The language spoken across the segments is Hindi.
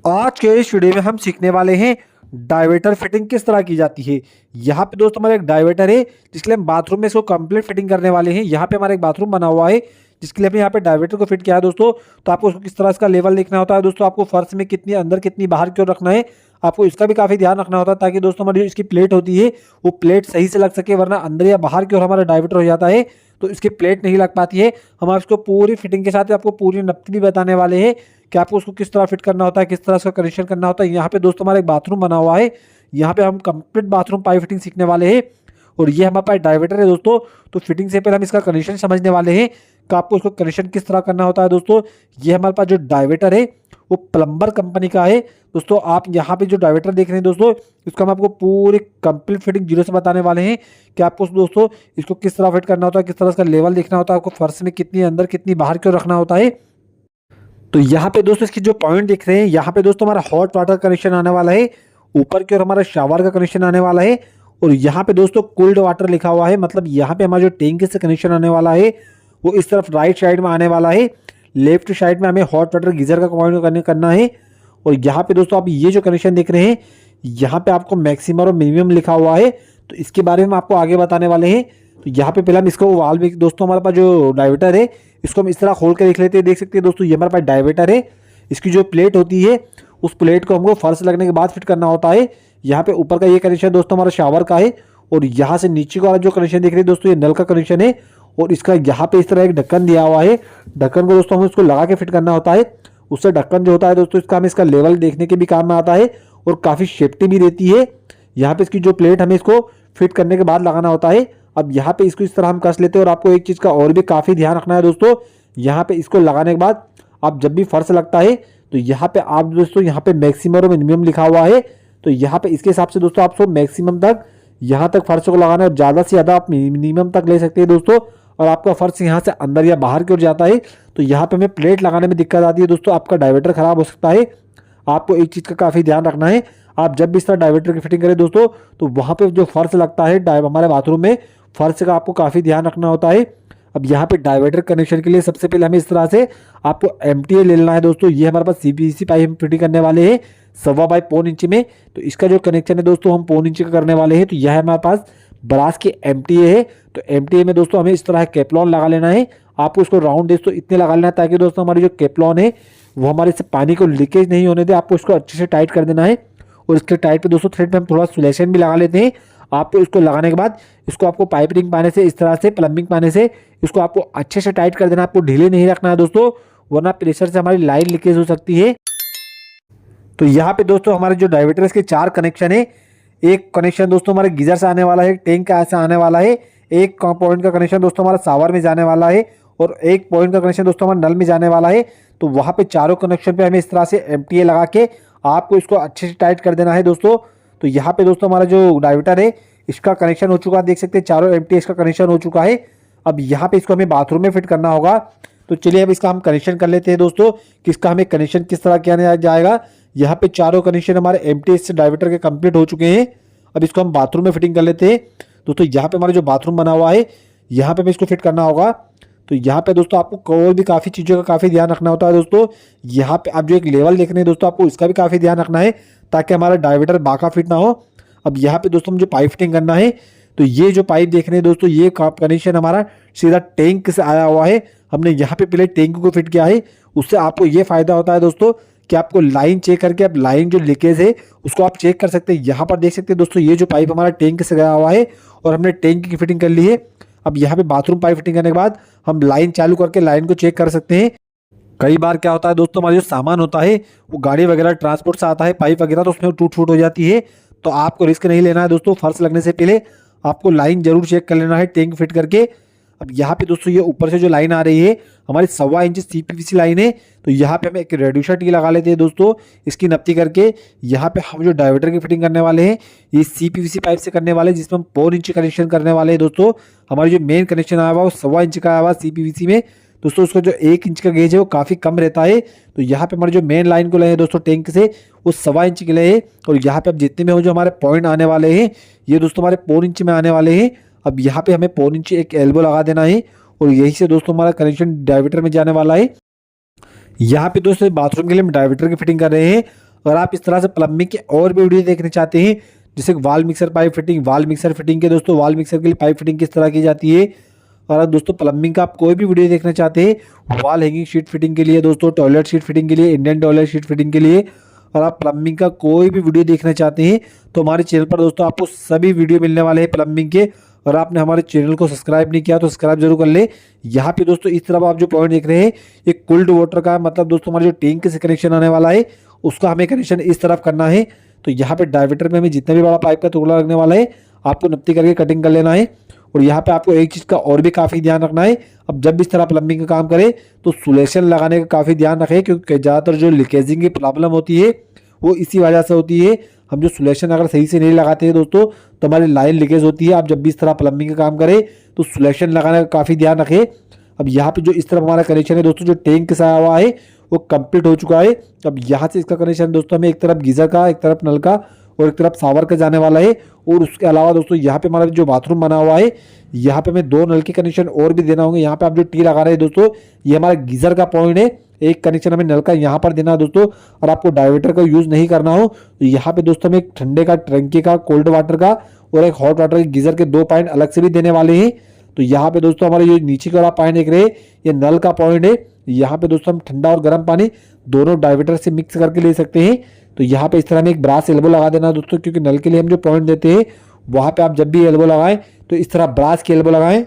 आज के इस वीडियो में हम सीखने वाले हैं डाइवर्टर फिटिंग किस तरह की जाती है। यहाँ पे दोस्तों हमारा एक डाइवर्टर है जिसके लिए हम बाथरूम में इसको कंप्लीट फिटिंग करने वाले हैं। यहाँ पे हमारा एक बाथरूम बना हुआ है जिसके लिए हमने यहाँ पे डाइवर्टर को फिट किया है दोस्तों। तो आपको उसको किस तरह इसका लेवल देखना होता है दोस्तों, आपको फर्श में कितनी अंदर कितनी बाहर की ओर रखना है, आपको इसका भी काफी ध्यान रखना होता है ताकि दोस्तों हमारी जो इसकी प्लेट होती है वो प्लेट सही से लग सके, वरना अंदर या बाहर की ओर हमारा डाइवर्टर हो जाता है तो इसकी प्लेट नहीं लग पाती है। हम आपको पूरी फिटिंग के साथ आपको पूरी नक्शे भी बताने वाले हैं कि आपको उसको किस तरह फिट करना होता है, किस तरह उसका कनेक्शन करना होता है। यहाँ पे दोस्तों हमारा एक बाथरूम बना हुआ है, यहाँ पे हम कंप्लीट बाथरूम पाइप फिटिंग सीखने वाले हैं और ये हमारे पास डाइवर्टर है दोस्तों। तो फिटिंग से पहले हम इसका कनेक्शन समझने वाले हैं कि आपको उसको कनेक्शन किस तरह करना होता है दोस्तों। ये हमारे पास जो डाइवर्टर है वो प्लम्बर कंपनी का है दोस्तों। आप यहाँ पे जो डाइवर्टर देख रहे हैं दोस्तों, इसको हम आपको पूरी कंप्लीट फिटिंग जीरो से बताने वाले हैं कि आपको दोस्तों इसको किस तरह फिट करना होता है, किस तरह इसका लेवल देखना होता है, आपको फर्श में कितनी अंदर कितनी बाहर क्यों रखना होता है। तो यहाँ पे दोस्तों इसकी जो पॉइंट दिख रहे हैं, यहाँ पे दोस्तों हमारा हॉट वाटर कनेक्शन आने वाला है, ऊपर की ओर हमारा शावर का कनेक्शन आने वाला है और यहाँ पे दोस्तों कोल्ड वाटर लिखा हुआ है, मतलब यहाँ पे हमारा जो टैंक से कनेक्शन आने वाला है वो इस तरफ राइट साइड में आने वाला है। लेफ्ट साइड में हमें हॉट वाटर गीजर का पॉइंट करना है। और यहाँ पे दोस्तों आप ये जो कनेक्शन देख रहे हैं, यहाँ पे आपको मैक्सिमम और मिनिमम लिखा हुआ है, तो इसके बारे में आपको आगे बताने वाले हैं। तो यहाँ पे पहले हम इसको वाल में दोस्तों हमारे पास जो डाइवर्टर है इसको हम इस तरह खोल के देख लेते हैं। देख सकते हैं दोस्तों ये हमारे पास डाइवर्टर है, इसकी जो प्लेट होती है उस प्लेट को हमको फर्श लगने के बाद फिट करना होता है। यहाँ पे ऊपर का ये कनेक्शन दोस्तों हमारा शावर का है और यहाँ से नीचे का जो कनेक्शन देख रहे हैं दोस्तों ये नल का कनेक्शन है और इसका यहाँ पे इस तरह एक ढक्कन दिया हुआ है। ढक्कन को दोस्तों हमें इसको लगा के फिट करना होता है। उससे ढक्कन जो होता है दोस्तों इसका हमें इसका लेवल देखने के भी काम में आता है और काफ़ी सेफ्टी भी देती है। यहाँ पे इसकी जो प्लेट हमें इसको फिट करने के बाद लगाना होता है। अब यहाँ पे इसको इस तरह हम कस लेते हैं और आपको एक चीज़ का और भी काफ़ी ध्यान रखना है दोस्तों, यहाँ पे इसको लगाने के बाद आप जब भी फर्श लगता है तो यहाँ पे आप दोस्तों यहाँ पे मैक्सिमम और मिनिमम लिखा हुआ है, तो यहाँ पे इसके हिसाब से दोस्तों आपको मैक्सिमम तक यहाँ तक फर्श को लगाना है, ज़्यादा से ज़्यादा आप मिनिमम तक ले सकते हैं दोस्तों। और आपका फर्श यहाँ से अंदर या बाहर की ओर जाता है तो यहाँ पे हमें प्लेट लगाने में दिक्कत आती है दोस्तों, आपका डाइवर्टर खराब हो सकता है। आपको एक चीज़ का काफ़ी ध्यान रखना है, आप जब भी इस तरह डाइवर्टर की फिटिंग करें दोस्तों तो वहाँ पे जो फर्श लगता है हमारे बाथरूम में फर्श का आपको काफ़ी ध्यान रखना होता है। अब यहाँ पे डाइवर्टर कनेक्शन के लिए सबसे पहले हमें इस तरह से आपको एमटीए ले लेना है दोस्तों। ये हमारे पास सीपीवीसी पाइप हम फिटिंग करने वाले हैं 1.25 बाई पौन इंच में, तो इसका जो कनेक्शन है दोस्तों हम पौन इंच का करने वाले हैं। तो यह हमारे पास ब्रास की एमटीए है, तो एमटीए में दोस्तों हमें इस तरह कैपलॉन लगा लेना है। आपको उसको राउंड दोस्तों इतने लगा लेना है ताकि दोस्तों हमारी जो कैपलॉन है वो हमारे से पानी को लीकेज नहीं होने दे। आपको उसको अच्छे से टाइट कर देना है और इसके टाइट पे दोस्तों थ्रेड पे हम थोड़ा सुलेशन भी लगा लेते हैं। आपको इसको लगाने के बाद इसको आपको पाइप रिंग पाने से इस तरह से प्लम्बिंग पाने से इसको आपको अच्छे से टाइट कर देना, आपको ढीले नहीं रखना है दोस्तों, वरना प्रेशर से हमारी लाइन लीकेज हो सकती है। तो यहाँ पे दोस्तों हमारे जो डाइवर्टर के 4 कनेक्शन है, एक कनेक्शन दोस्तों हमारे गीजर से आने वाला है, टैंक का ऐसा आने वाला है, एक पॉइंट का कनेक्शन दोस्तों हमारा शावर में जाने वाला है और एक पॉइंट का कनेक्शन दोस्तों हमारा नल में जाने वाला है। तो वहाँ पे चारों कनेक्शन पे हमें इस तरह से एमटीए लगा के आपको इसको अच्छे से टाइट कर देना है दोस्तों। तो यहाँ पे दोस्तों हमारा जो डाइवर्टर है इसका कनेक्शन हो चुका है, देख सकते हैं चारों एमटीए का कनेक्शन हो चुका है। अब यहाँ पे इसको हमें बाथरूम में फिट करना होगा, तो चलिए अब इसका हम कनेक्शन कर लेते हैं दोस्तों कि इसका हमें कनेक्शन किस तरह किया जाएगा। यहाँ पे चारों कनेक्शन हमारे एमटीए से डाइवर्टर के कंप्लीट हो चुके हैं। अब इसको हम बाथरूम में फिटिंग कर लेते हैं दोस्तों। यहाँ पे हमारा जो बाथरूम बना हुआ है यहाँ पे हमें इसको फिट करना होगा। तो यहाँ पे दोस्तों आपको और भी काफ़ी चीज़ों का काफ़ी ध्यान रखना होता है दोस्तों। यहाँ पे आप जो एक लेवल देख रहे हैं दोस्तों आपको इसका भी काफ़ी ध्यान रखना है ताकि हमारा डाइवर्टर बाका फिट ना हो। अब यहाँ पे दोस्तों मुझे पाइप फिटिंग करना है, तो ये जो पाइप देख रहे हैं दोस्तों ये कनेक्शन हमारा सीधा टैंक से आया हुआ है। हमने यहाँ पे पहले टैंक को फिट किया है, उससे आपको ये फायदा होता है दोस्तों कि आपको लाइन चेक करके आप लाइन जो लीकेज है उसको आप चेक कर सकते हैं। यहाँ पर देख सकते हैं दोस्तों ये जो पाइप हमारा टैंक से गया हुआ है और हमने टैंक की फिटिंग कर ली है। अब यहाँ पे बाथरूम पाइप फिटिंग करने के बाद हम लाइन चालू करके लाइन को चेक कर सकते हैं। कई बार क्या होता है दोस्तों हमारा जो सामान होता है वो गाड़ी वगैरह ट्रांसपोर्ट से आता है पाइप वगैरह, तो उसमें टूट फूट हो जाती है। तो आपको रिस्क नहीं लेना है दोस्तों, फर्श लगने से पहले आपको लाइन जरूर चेक कर लेना है टैंक फिट करके। अब यहाँ पे दोस्तों ये ऊपर से जो लाइन आ रही है हमारी 1.25 इंच सीपीवीसी लाइन है, तो यहाँ पे हम एक रेड्यूसर टी लगा लेते हैं दोस्तों इसकी नप्ती करके। यहाँ पे हम जो डाइवर्टर की फिटिंग करने वाले हैं ये सीपीवीसी पाइप से करने वाले हैं जिसमें हम 4 इंच कनेक्शन करने वाले हैं दोस्तों। हमारी जो मेन कनेक्शन आया हुआ वो 1.25 इंच का आया हुआ सीपीवीसी में दोस्तों, उसका जो 1 इंच का गेज है वो काफ़ी कम रहता है। तो यहाँ पे हमारे जो मेन लाइन को ले हैं दोस्तों टैंक से वो 1.25 इंच के लिए है और यहाँ पे अब जितने में हो जो हमारे पॉइंट आने वाले हैं ये दोस्तों हमारे 4 इंच में आने वाले हैं। अब यहाँ पे हमें 4 इंच एक एल्बो लगा देना है और यही से दोस्तों हमारा कनेक्शन डाइवर्टर में जाने वाला है। यहाँ पे दोस्तों बाथरूम के लिए हम डाइवर्टर की फिटिंग कर रहे हैं। अगर आप इस तरह से प्लम्बिंग के और भी वीडियो देखना चाहते हैं, जैसे वाल मिक्सर पाइप फिटिंग, वाल मिक्सर फिटिंग के दोस्तों वाल मिक्सर के लिए पाइप फिटिंग किस तरह की जाती है, और आप दोस्तों प्लम्बिंग का आप कोई भी वीडियो देखना चाहते हैं, वॉल हैंगिंग शीट फिटिंग के लिए दोस्तों, टॉयलेट शीट फिटिंग के लिए, इंडियन टॉयलेट शीट फिटिंग के लिए, और आप प्लम्बिंग का कोई भी वीडियो देखना चाहते हैं तो हमारे चैनल पर दोस्तों आपको सभी वीडियो मिलने वाले हैं प्लम्बिंग के। और आपने हमारे चैनल को सब्सक्राइब नहीं किया तो सब्सक्राइब जरूर कर ले। यहाँ पे दोस्तों इस तरफ आप जो पॉइंट देख रहे हैं ये कोल्ड वाटर का, मतलब दोस्तों हमारे जो टैंक से कनेक्शन आने वाला है उसका हमें कनेक्शन इस तरफ करना है। तो यहाँ पे डायमीटर में हमें जितना भी बड़ा पाइप का टुकड़ा लगने वाला है आपको नप्ती करके कटिंग कर लेना है। और यहाँ पे आपको एक चीज़ का और भी काफ़ी ध्यान रखना है, अब जब भी इस तरह प्लम्बिंग का काम करें तो सुलेशन लगाने का काफ़ी ध्यान रखें, क्योंकि ज़्यादातर जो लीकेजिंग की प्रॉब्लम होती है वो इसी वजह से होती है। हम जो सुलेशन अगर सही से नहीं लगाते हैं दोस्तों तो हमारी लाइन लीकेज होती है। आप जब भी इस तरह प्लम्बिंग का काम करें तो सुलेशन लगाने का काफ़ी ध्यान रखें। अब यहाँ पे जो इस तरफ हमारा कनेक्शन है दोस्तों, जो टैंक से आया हुआ है वो कंप्लीट हो चुका है। अब यहाँ से इसका कनेक्शन दोस्तों हमें एक तरफ गीजर का, एक तरफ नल का और एक तरफ शावर का जाने वाला है। और उसके अलावा दोस्तों यहाँ पे हमारा जो बाथरूम बना हुआ है यहाँ पे हमें 2 नल के कनेक्शन और भी देना होंगे। यहाँ पे आप जो टी लगा रहे हैं दोस्तों ये हमारा गीजर का पॉइंट है, एक कनेक्शन हमें नल का यहाँ पर देना है दोस्तों। और आपको डाइवर्टर का यूज नहीं करना हो तो यहाँ पे दोस्तों हमें एक ठंडे का, टंकी का, कोल्ड वाटर का और एक हॉट वाटर के गीजर के 2 पॉइंट अलग से भी देने वाले हैं। तो यहाँ पे दोस्तों हमारे ये नीचे का पॉइंट देख रहे हैं ये नल का पॉइंट है। यहाँ पे दोस्तों हम ठंडा और गर्म पानी दोनों डाइवर्टर से मिक्स करके ले सकते हैं। तो यहाँ पे इस तरह में एक ब्रास एल्बो लगा देना दोस्तों, क्योंकि नल के लिए हम जो पॉइंट देते हैं वहाँ पे आप जब भी एल्बो लगाएं तो इस तरह ब्रास की एल्बो लगाएं।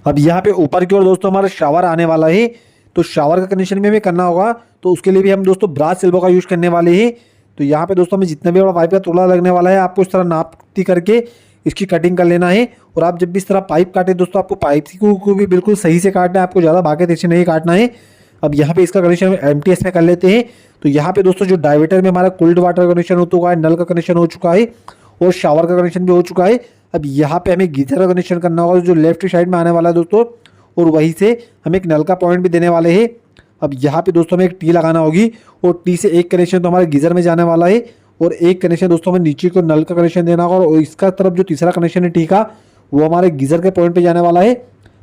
अब यहाँ पे ऊपर की ओर दोस्तों हमारा शावर आने वाला है, तो शावर का कनेक्शन भी हमें करना होगा, तो उसके लिए भी हम दोस्तों ब्रास एल्बो का यूज़ करने वाले हैं। तो यहाँ पे दोस्तों हमें जितना भी बड़ा पाइप का टुकड़ा लगने वाला है आपको इस तरह नापती करके इसकी कटिंग कर लेना है। और आप जब भी इस तरह पाइप काटे दोस्तों आपको पाइप को भी बिल्कुल सही से काटना है, आपको ज़्यादा भागे तेज नहीं काटना है। अब यहाँ पे इसका कनेक्शन हम एमटीएस में कर लेते हैं। तो यहाँ पे दोस्तों जो डाइवर्टर में हमारा कोल्ड वाटर कनेक्शन हो चुका है, नल का कनेक्शन हो चुका है और शावर का कनेक्शन भी हो चुका है। अब यहाँ पे हमें गीजर का कनेक्शन करना होगा जो लेफ्ट साइड में आने वाला है दोस्तों, और वहीं से हम एक नल का पॉइंट भी देने वाले हैं। अब यहाँ पे दोस्तों हमें एक टी लगाना होगी और टी से एक कनेक्शन तो हमारे गीजर में जाने वाला है और एक कनेक्शन दोस्तों हमें नीचे को नल का कनेक्शन देना होगा। और इसका तरफ जो तीसरा कनेक्शन है टी का वो हमारे गीजर के पॉइंट पे जाने वाला है।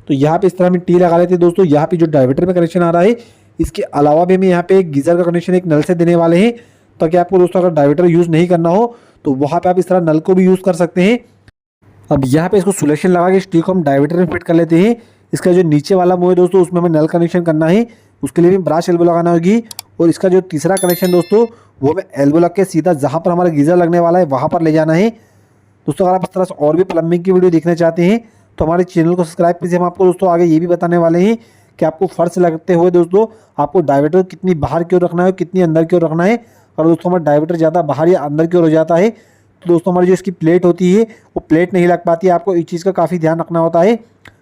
तो यहाँ पे इस तरह हम टी लगा लेते हैं दोस्तों। यहाँ पे जो डाइवर्टर में कनेक्शन आ रहा है इसके अलावा भी हमें यहाँ पे एक गीजर का कनेक्शन एक नल से देने वाले हैं, ताकि आपको दोस्तों अगर डाइवर्टर यूज़ नहीं करना हो तो वहाँ पे आप इस तरह नल को भी यूज़ कर सकते हैं। अब यहाँ पे इसको सुलेशन लगा के इस टी को हम डाइवर्टर में फिट कर लेते हैं। इसका जो नीचे वाला मुंह है दोस्तों उसमें हमें नल कनेक्शन करना है, उसके लिए भी ब्राश एल्बो लगाना होगी। और इसका जो तीसरा कनेक्शन दोस्तों वो हमें एल्बो लग के सीधा जहाँ पर हमारा गीजर लगने वाला है वहाँ पर ले जाना है। दोस्तों अगर आप इस तरह से और भी प्लम्बिंग की वीडियो देखना चाहते हैं तो हमारे चैनल को सब्सक्राइब कीजिए। हम आपको दोस्तों आगे ये भी बताने वाले हैं कि आपको फर्श लगते हुए दोस्तों आपको डाइवर्टर कितनी बाहर की ओर रखना है, कितनी अंदर की ओर रखना है। और दोस्तों हमारा डाइवर्टर ज़्यादा बाहर या अंदर की ओर हो जाता है तो दोस्तों हमारी जो इसकी प्लेट होती है वो प्लेट नहीं लग पाती है, आपको इस चीज़ का काफ़ी ध्यान रखना होता है।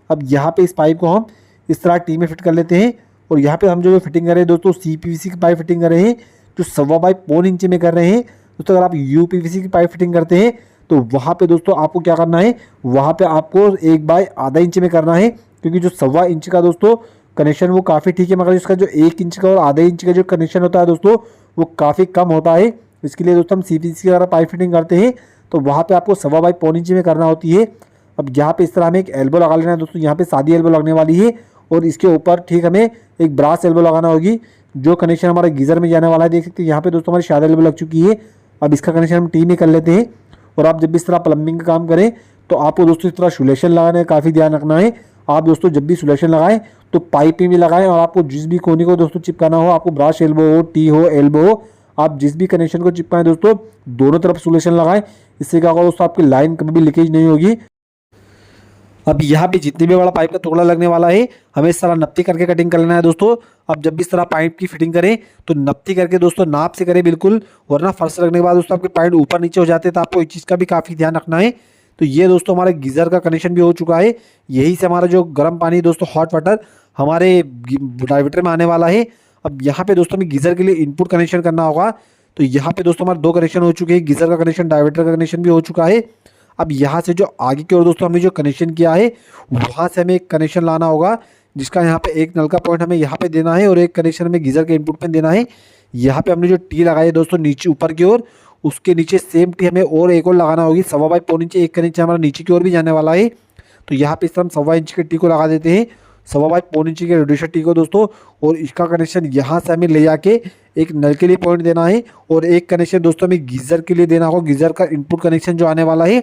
अब यहाँ पे इस पाइप को हम इस तरह टी में फिट कर लेते हैं। और यहाँ पे हम जो फिटिंग कर रहे हैं दोस्तों CPVC की पाइप फिटिंग कर रहे हैं, जो 1.25 इंच में कर रहे हैं दोस्तों। अगर आप UPVC की पाइप फिटिंग करते हैं तो वहाँ पे दोस्तों आपको क्या करना है, वहाँ पे आपको 1/2 इंच में करना है, क्योंकि जो 1.25 इंच का दोस्तों कनेक्शन वो काफ़ी ठीक है, मगर इसका जो 1 इंच का और आधा इंच का जो कनेक्शन होता है दोस्तों वो काफ़ी कम होता है। इसके लिए दोस्तों हम CPVC की अगर पाइप फिटिंग करते हैं तो वहाँ पे आपको 1.25 इंच में करना होती है। अब यहाँ पे इस तरह हमें एक एल्बो लगा लेना है दोस्तों, यहाँ पे सादी एल्बो लगने वाली है और इसके ऊपर ठीक हमें एक ब्रास एल्बो लगाना होगी। जो कनेक्शन हमारे गीजर में जाने वाला है देख सकते हैं यहाँ पे दोस्तों हमारी सादी एल्बो लग चुकी है। अब इसका कनेक्शन हम टी में कर लेते हैं। और आप जब भी इस तरह प्लम्बिंग का काम करें तो आपको दोस्तों इस तरह सुलेशन लगाने का काफ़ी ध्यान रखना है। आप दोस्तों जब भी सुलेशन लगाएं तो पाइप में भी लगाएं, और आपको जिस भी कोने को दोस्तों चिपकाना हो, आपको ब्राश एल्बो हो, टी हो, एल्बो हो, आप जिस भी कनेक्शन को चिपकाएं दोस्तों दोनों तरफ सुलेशन लगाएं। इससे क्या होगा दोस्तों आपकी लाइन कभी भी लीकेज नहीं होगी। अब यहाँ पे जितने भी बड़ा पाइप का टुकड़ा लगने वाला है हमें इस तरह नप्ती करके कटिंग कर लेना है दोस्तों। अब जब भी इस तरह पाइप की फिटिंग करें तो नप्ती करके दोस्तों नाप से करें बिल्कुल, वरना फर्श लगने के बाद दोस्तों आपके पाइप ऊपर नीचे हो जाते हैं, तो आपको इस चीज़ का भी काफ़ी ध्यान रखना है। तो ये दोस्तों हमारे गीज़र का कनेक्शन भी हो चुका है, यही से हमारा जो गर्म पानी दोस्तों हॉट वाटर हमारे डाइवर्टर में आने वाला है। अब यहाँ पे दोस्तों हमें गीज़र के लिए इनपुट कनेक्शन करना होगा। तो यहाँ पे दोस्तों हमारे 2 कनेक्शन हो चुके हैं, गीज़र का कनेक्शन, डाइवर्टर का कनेक्शन भी हो चुका है। अब यहाँ से जो आगे की ओर दोस्तों हमने जो कनेक्शन किया है वहाँ से हमें एक कनेक्शन लाना होगा, जिसका यहाँ पे एक नल का पॉइंट हमें यहाँ पे देना है और एक कनेक्शन हमें गीज़र के इनपुट पे देना है। यहाँ पे हमने जो टी लगाई है दोस्तों नीचे ऊपर की ओर, उसके नीचे सेम टी हमें और एक और लगाना होगी 1.25 इंच। एक कनेक्शन हमारा नीचे की ओर भी जाने वाला है। तो यहाँ पे इस तरह हम 1.25 इंच के टी को लगा देते हैं, 1.25 इंच के रेडिएशन टी को दोस्तों। और इसका कनेक्शन यहाँ से हमें ले जाके एक नल के लिए पॉइंट देना है और एक कनेक्शन दोस्तों हमें गीज़र के लिए देना होगा, गीज़र का इनपुट कनेक्शन जो आने वाला है।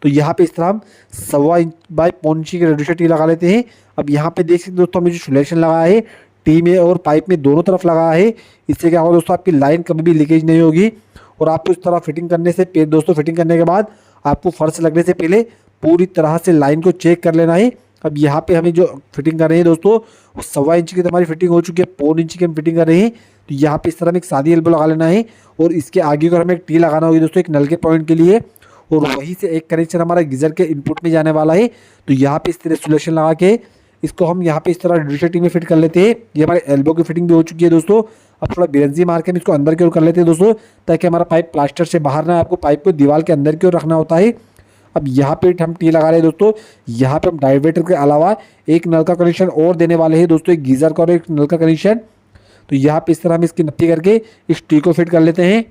तो यहाँ पे इस तरह हम 1.25 इंच बाय 0.25 इंच की रेडिएटर टी लगा लेते हैं। अब यहाँ पे देख सकते हैं दोस्तों हमने जो सिलेक्शन लगाया है टी में और पाइप में दोनों तरफ लगाया है। इससे क्या होगा दोस्तों, आपकी लाइन कभी भी लीकेज नहीं होगी। और आपको इस तरह फिटिंग करने से दोस्तों फिटिंग करने के बाद आपको फर्श लगने से पहले पूरी तरह से लाइन को चेक कर लेना है। अब यहाँ पे हमें जो फिटिंग कर रहे हैं दोस्तों वो 1.25 इंच की तो हमारी फिटिंग हो चुकी है, 0.25 इंच की हम फिटिंग कर रहे हैं। तो यहाँ पे इस तरह हमें एक सादी एल्बो लगा लेना है और इसके आगे को हमें एक टी लगाना होगी दोस्तों एक नल के पॉइंट के लिए, और वहीं से एक कनेक्शन हमारा गीजर के इनपुट में जाने वाला है। तो यहाँ पे इस तरह सोल्यूशन लगा के इसको हम यहाँ पे इस तरह रेडिएटर टी में फिट कर लेते हैं। ये हमारे एल्बो की फिटिंग भी हो चुकी है दोस्तों। अब थोड़ा बिरंजी मार के हम इसको अंदर की ओर कर लेते हैं दोस्तों, ताकि हमारा पाइप प्लास्टर से बाहर ना, आपको पाइप को दीवार के अंदर की ओर रखना होता है। अब यहाँ पे हम टी लगा रहे हैं दोस्तों। यहाँ पे हम डाइवर्टर के अलावा एक नल का कनेक्शन और देने वाले हैं दोस्तों, एक गीजर का और एक नल का कनेक्शन। तो यहाँ पे इस तरह हम इसकी नत्ती करके इस टी को फिट कर लेते हैं।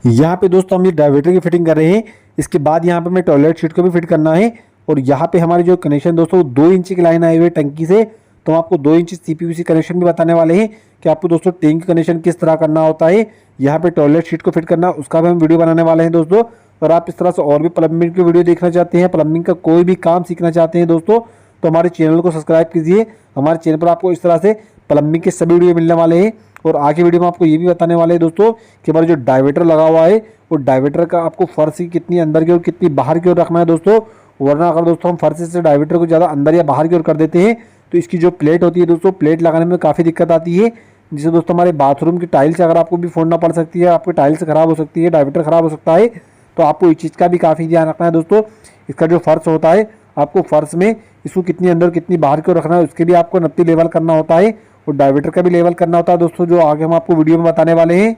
यहाँ पे दोस्तों हम ये डाइवर्टर की फिटिंग कर रहे हैं। इसके बाद यहाँ पे हमें टॉयलेट सीट को भी फिट करना है। और यहाँ पे हमारे जो कनेक्शन दोस्तों 2 इंच की लाइन आई हुई है टंकी से, तो हम आपको 2 इंच CPVC कनेक्शन भी बताने वाले हैं कि आपको दोस्तों टैंक कनेक्शन किस तरह करना होता है। यहाँ पे टॉयलेट सीट को फिट करना, उसका भी हम वीडियो बनाने वाले हैं दोस्तों। और आप इस तरह से और भी प्लम्बिंग की वीडियो देखना चाहते हैं, प्लम्बिंग का कोई भी काम सीखना चाहते हैं दोस्तों, तो हमारे चैनल को सब्सक्राइब कीजिए। हमारे चैनल पर आपको इस तरह से प्लम्बिंग के सभी वीडियो मिलने वाले हैं। और आगे वीडियो में आपको ये भी बताने वाले हैं दोस्तों कि हमारा जो डाइवर्टर लगा हुआ है वो डाइवर्टर का आपको फर्श की कितनी अंदर की ओर कितनी बाहर की ओर रखना है दोस्तों। वरना अगर दोस्तों हम फर्श से डाइवर्टर को ज़्यादा अंदर या बाहर की ओर कर देते हैं तो इसकी जो प्लेट होती है दोस्तों, प्लेट लगाने में काफ़ी दिक्कत आती है, जिससे दोस्तों हमारे बाथरूम की टाइल्स अगर आपको भी फोड़ना पड़ सकती है, आपकी टाइल्स खराब हो सकती है, डाइवर्टर खराब हो सकता है। तो आपको इस चीज़ का भी काफ़ी ध्यान रखना है दोस्तों। इसका जो फर्श होता है, आपको फर्श में इसको कितनी अंदर कितनी बाहर की ओर रखना है, उसके भी आपको नत्ती लेवल करना होता है और डाइवर्टर का भी लेवल करना होता है दोस्तों, जो आगे हम आपको वीडियो में बताने वाले हैं।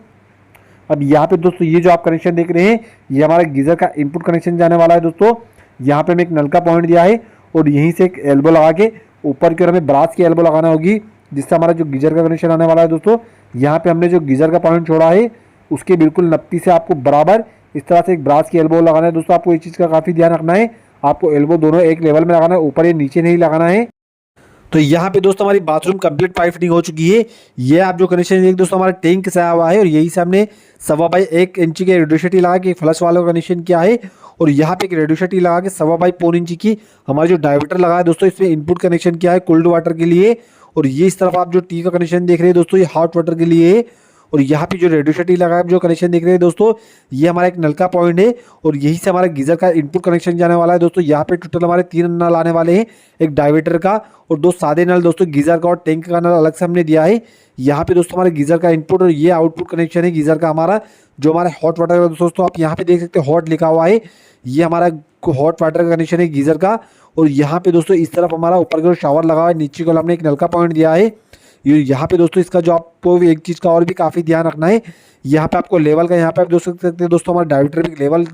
अब यहाँ पे दोस्तों ये जो आप कनेक्शन देख रहे हैं ये हमारा गीजर का इनपुट कनेक्शन जाने वाला है दोस्तों। यहाँ पे हमें एक नल का पॉइंट दिया है और यहीं से एक एल्बो लगा के ऊपर की ओर हमें ब्रास की एल्बो लगाना होगी, जिससे हमारा जो गीजर का कनेक्शन आने वाला है दोस्तों। यहाँ पे हमने जो गीजर का पॉइंट छोड़ा है उसके बिल्कुल नत्ती से आपको बराबर इस तरह से एक ब्रास की एल्बो लगाना है दोस्तों। आपको इस चीज़ का काफ़ी ध्यान रखना है, आपको एल्बो दोनों एक लेवल में लगाना है, ऊपर या नीचे नहीं लगाना है। तो यहाँ पे दोस्तों हमारी बाथरूम कंप्लीट पाइप फिटिंग हो चुकी है। ये आप जो कनेक्शन देख दोस्तों हमारे टैंक से आया हुआ है और यही से हमने 1.25 इंच के रेडिएटर टी लगा के फ्लश वाला कनेक्शन किया है। और यहाँ पे एक रेडिएटर टी लगा के 1.25 इंच की हमारा जो डाइवर्टर लगा है दोस्तों, इसमें इनपुट कनेक्शन किया है कोल्ड वाटर के लिए। और ये इस तरफ आप जो टी का कनेक्शन देख रहे हैं दोस्तों, ये हॉट वाटर के लिए है। और यहाँ पे जो रेडिएटर टी लगा जो कनेक्शन देख रहे हैं दोस्तों, ये हमारा एक नल का पॉइंट है और यही से हमारा गीजर का इनपुट कनेक्शन जाने वाला है दोस्तों। यहाँ पे टोटल हमारे 3 नल आने वाले हैं, एक डाइवर्टर का और 2 सादे नल दोस्तों, गीजर का और टैंक का नल अलग से हमने दिया है। यहाँ पे दोस्तों हमारे गीजर का इनपुट और ये आउटपुट कनेक्शन है गीजर का हमारा, जो हमारा हॉट वाटर का दोस्तों आप यहाँ पे देख सकते हैं हॉट लिखा हुआ है, ये हमारा हॉट वाटर का कनेक्शन है गीजर का। और यहाँ पे दोस्तों इस तरफ हमारा ऊपर की ओर शावर लगा हुआ है, नीचे को हमने एक नल का पॉइंट दिया है। यहाँ पे दोस्तों इसका जो आपको एक चीज़ का और भी काफ़ी ध्यान रखना है, यहाँ पे आपको लेवल का यहाँ पे आप देख सकते हैं दोस्तों हमारा डाइवर्टर भी लेवल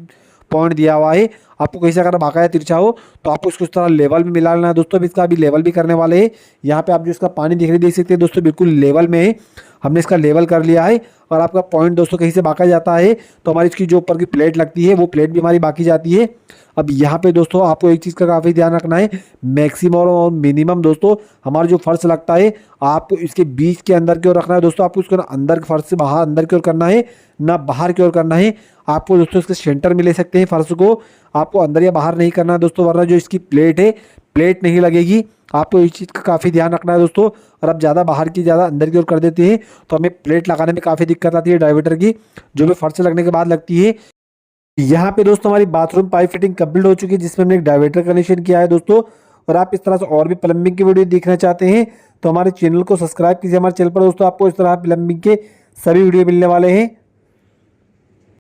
पॉइंट दिया हुआ है। आपको कहीं से अगर बाकाया तिरछा हो तो आपको इसको इस तरह लेवल में मिला लेना है दोस्तों। अभी इसका अभी लेवल भी करने वाले हैं। यहाँ पे आप जो इसका पानी देख सकते हैं दोस्तों, बिल्कुल लेवल में है, हमने इसका लेवल कर लिया है। और आपका पॉइंट दोस्तों कहीं से बाका जाता है तो हमारी इसकी जो ऊपर की प्लेट लगती है वो प्लेट भी हमारी बाकी जाती है। अब यहाँ पे दोस्तों आपको एक चीज़ का काफ़ी ध्यान रखना है, मैक्सिमम और मिनिमम दोस्तों हमारा जो फर्श लगता है आपको इसके बीच के अंदर की ओर रखना है दोस्तों। आपको इसको ना अंदर फर्श से बाहर अंदर की ओर करना है, ना बाहर की ओर करना है। आपको दोस्तों इसके सेंटर में ले सकते हैं फर्श को, आपको अंदर या बाहर नहीं करना है दोस्तों, वरना जो इसकी प्लेट है प्लेट नहीं लगेगी। आपको इस चीज़ का काफ़ी ध्यान रखना है दोस्तों। और आप ज़्यादा बाहर की ज़्यादा अंदर की ओर कर देते हैं तो हमें प्लेट लगाने में काफ़ी दिक्कत आती है डाइवर्टर की, जो भी फर्श लगने के बाद लगती है। यहाँ पे दोस्तों हमारी बाथरूम पाइप फिटिंग कंप्लीट हो चुकी है, जिसमें हमने एक डाइवर्टर कनेक्शन किया है दोस्तों। और आप इस तरह से और भी प्लम्बिंग की वीडियो देखना चाहते हैं तो हमारे चैनल को सब्सक्राइब कीजिए। हमारे चैनल पर दोस्तों आपको इस तरह प्लम्बिंग के सभी वीडियो मिलने वाले हैं।